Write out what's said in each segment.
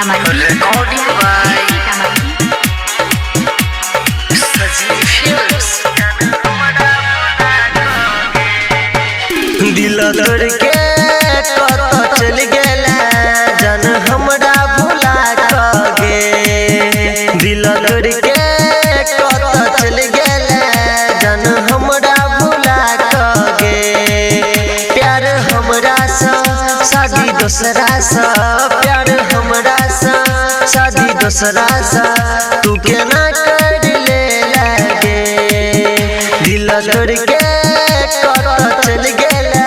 Sitamarhi recording by सजीव films. दिल तोड़ के कत चल गेला जन हमरा भुला कगे। दिल तोड़ के कत चल गेला जन हमरा भुला कगे। प्यार हमरा सा शादी दोसरा सा, प्यार हमरा सा शादी दोसरा सा, तू केना कर ले लगे। दिल तोड़ के कत चल गेला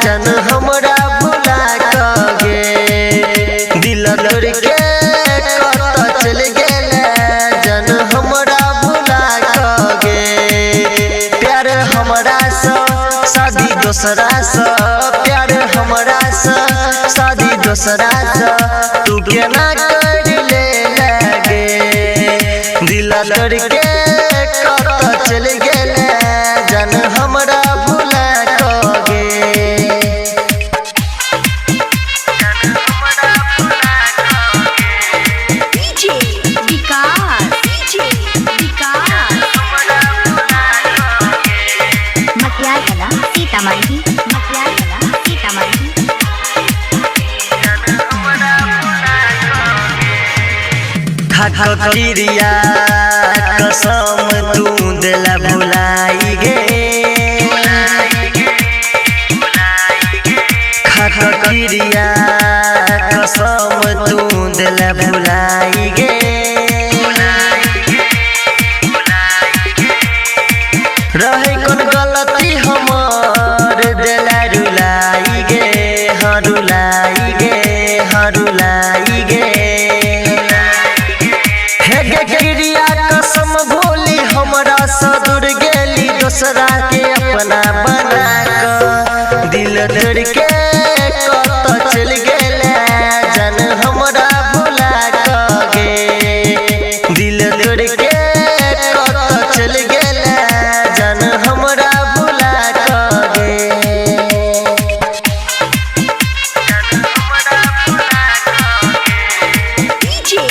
जन हमरा भुला कगे। दिल तोड़ के कत चल गेला जन हमरा भुला कगे। प्यार हमरा सा शादी दोसरा सा, प्यार हमरा सा शादी दोसरा सा, तू केना कर ले लगे। दिल तोड़ के कत चल गेला जन हमरा भुला कगे। डीजे विकास मटियार कला सीतामढ़ी खखरिया कसम तू दिला भुलाई गे। खखरिया कसम तू दिला भुलाई गे। रहे कौन गलती हमर दिला रुलाई गे। हाँ रुलाई गे, हाँ रुलाई गे। क्रिया कसम भोली हमरा सदुर गेली दोसरा के अपना बना कर। दिल तोड़ के कत चल गेला जन हमरा भुला कगे। दिल तोड़ के कत चल गेला जन हमरा भुला कगे। डीजे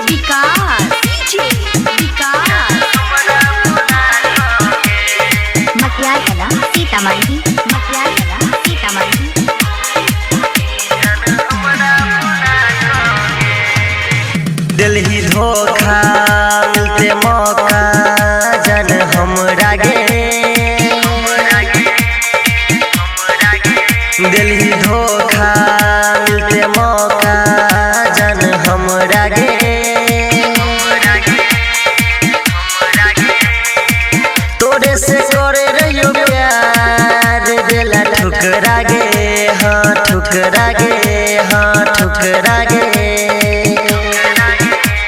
विकास मटियार कला सीतामढ़ी दिलही धोखा मिलते मौका जन हमरा गे। दिलही धोखा मिलते मौका जन हमरा गे। तोरे से करे रहियो प्यार दिला ठुकरा गे। हाँ ठुकरा गे, हाँ ठुकरा गे।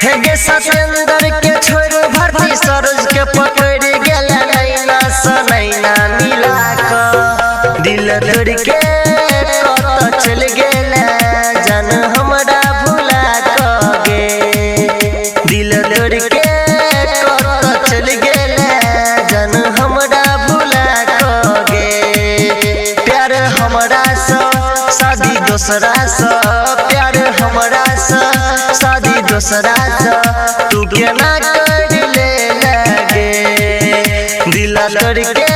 हेगे सतेंद्र के छोड़ भरती सरोज के पकड़ गेला नैना सा नैना मिला कर। दिल तोड़ के कत चल गेला जन हमरा भुला कगे। दिल तोड़ के कत चल गेला जन हमरा भुला कगे। प्यार हमरा सा शादी दोसरा सा, प्यार हमरा सा शादी दोसरा सा, तू केना कर ले लगे। दिल तोड़ के